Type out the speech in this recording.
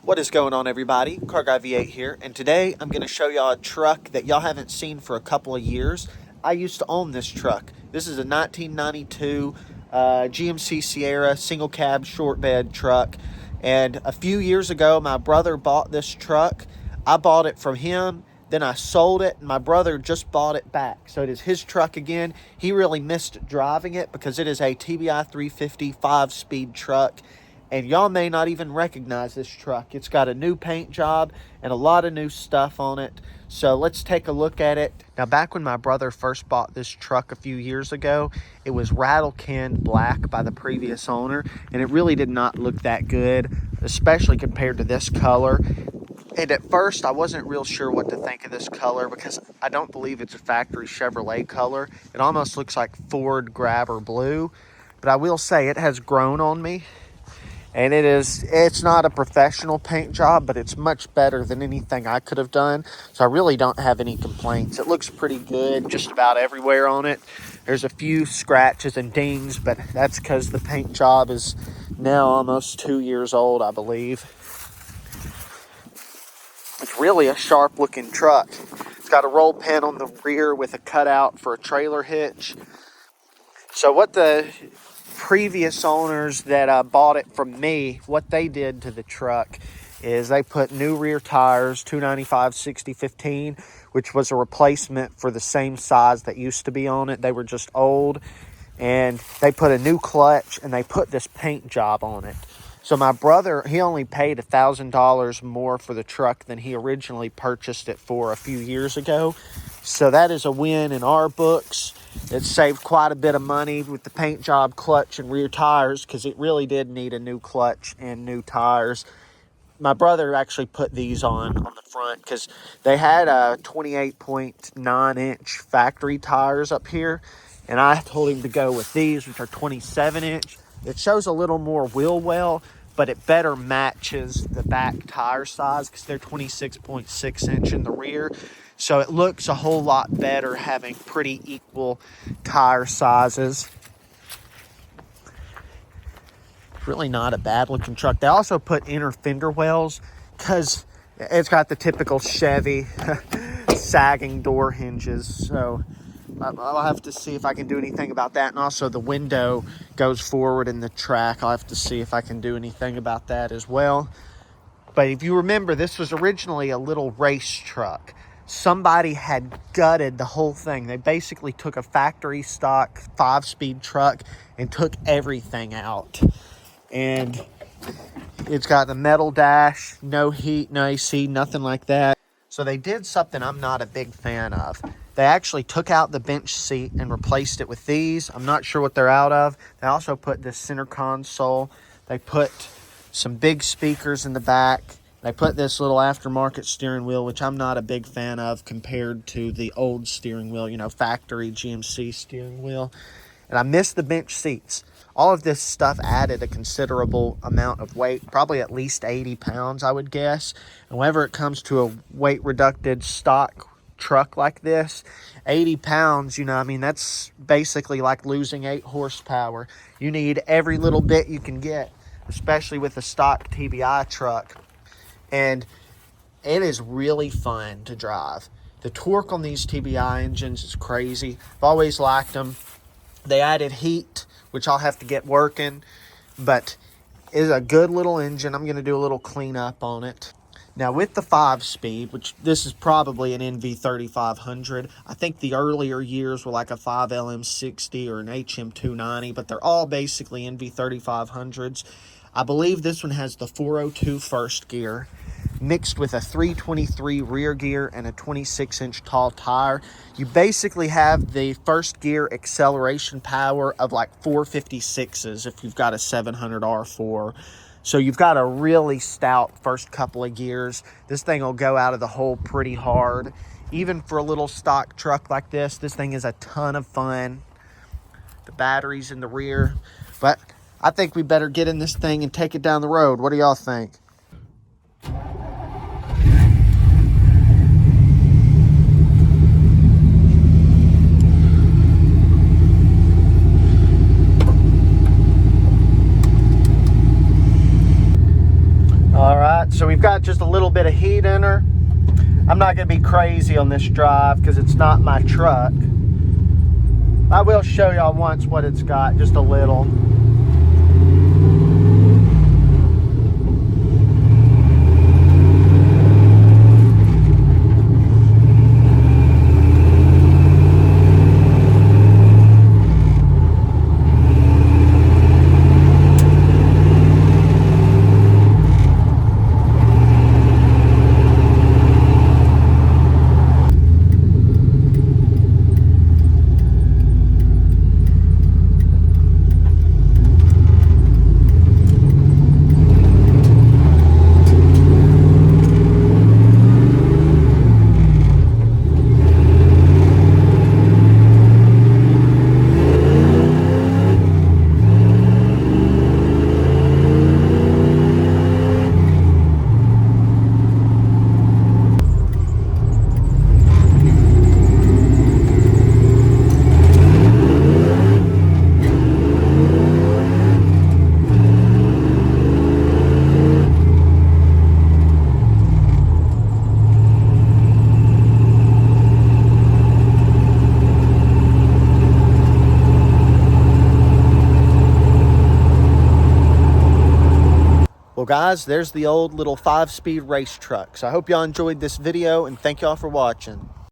What is going on, everybody? Car Guy V8 here, and today I'm going to show y'all a truck that y'all haven't seen for a couple of years. I used to own this truck. This is a 1992 GMC Sierra single cab short bed truck, and a few years ago my brother bought this truck. I bought it from him, then I sold it, and my brother just bought it back. So it is his truck again. He really missed driving it because it is a TBI 350 5-speed truck. And y'all may not even recognize this truck. It's got a new paint job and a lot of new stuff on it. So let's take a look at it. Now, back when my brother first bought this truck a few years ago, it was rattle-canned black by the previous owner, and it really did not look that good, especially compared to this color. And at first, I wasn't real sure what to think of this color because I don't believe it's a factory Chevrolet color. It almost looks like Ford Grabber blue, but I will say it has grown on me. And it's not a professional paint job, but it's much better than anything I could have done. So I really don't have any complaints. It looks pretty good just about everywhere on it. There's a few scratches and dings, but that's because the paint job is now almost 2 years old, I believe. It's really a sharp looking truck. It's got a roll pin on the rear with a cutout for a trailer hitch. So what the previous owners that bought it from me, what they did to the truck is they put new rear tires, 295/60/15, which was a replacement for the same size that used to be on it. They were just old, and they put a new clutch and they put this paint job on it. So my brother, he only paid $1,000 more for the truck than he originally purchased it for a few years ago. So that is a win in our books. It saved quite a bit of money with the paint job, clutch, and rear tires because it really did need a new clutch and new tires. My brother actually put these on the front because they had 28.9-inch factory tires up here, and I told him to go with these, which are 27-inch. It shows a little more wheel well, but it better matches the back tire size because they're 26.6-inch in the rear. So it looks a whole lot better having pretty equal tire sizes. Really not a bad looking truck. They also put inner fender wells because it's got the typical Chevy sagging door hinges. So I'll have to see if I can do anything about that. And also the window goes forward in the track. I'll have to see if I can do anything about that as well. But if you remember, this was originally a little race truck. Somebody had gutted the whole thing. They basically took a factory stock 5-speed truck and took everything out. And it's got the metal dash, no heat, no AC, nothing like that. So they did something I'm not a big fan of. They actually took out the bench seat and replaced it with these. I'm not sure what they're out of. They also put this center console. They put some big speakers in the back. They put this little aftermarket steering wheel, which I'm not a big fan of compared to the old steering wheel, you know, factory GMC steering wheel. And I missed the bench seats. All of this stuff added a considerable amount of weight, probably at least 80 pounds, I would guess. And whenever it comes to a weight-reducted stock truck like this, 80 pounds, you know, I mean, that's basically like losing 8 horsepower. You need every little bit you can get, especially with a stock TBI truck. And it is really fun to drive. The torque on these TBI engines is crazy. I've always liked them. They added heat, which I'll have to get working, but it is a good little engine. I'm going to do a little cleanup on it. Now, with the 5-speed, which this is probably an NV3500, I think the earlier years were like a 5LM60 or an HM290, but they're all basically NV3500s. I believe this one has the 402 first gear, mixed with a 323 rear gear and a 26-inch tall tire. You basically have the first gear acceleration power of like 456s if you've got a 700 R4. So you've got a really stout first couple of gears. This thing will go out of the hole pretty hard. Even for a little stock truck like this thing is a ton of fun. The battery's in the rear. But I think we better get in this thing and take it down the road. What do y'all think? All right, got. So we've got just a little bit of heat in her. I'm not going to be crazy on this drive because it's not my truck. I will show y'all once what it's got, just a little. Well, guys, there's the old little 5-speed race truck. So I hope y'all enjoyed this video, and thank y'all for watching.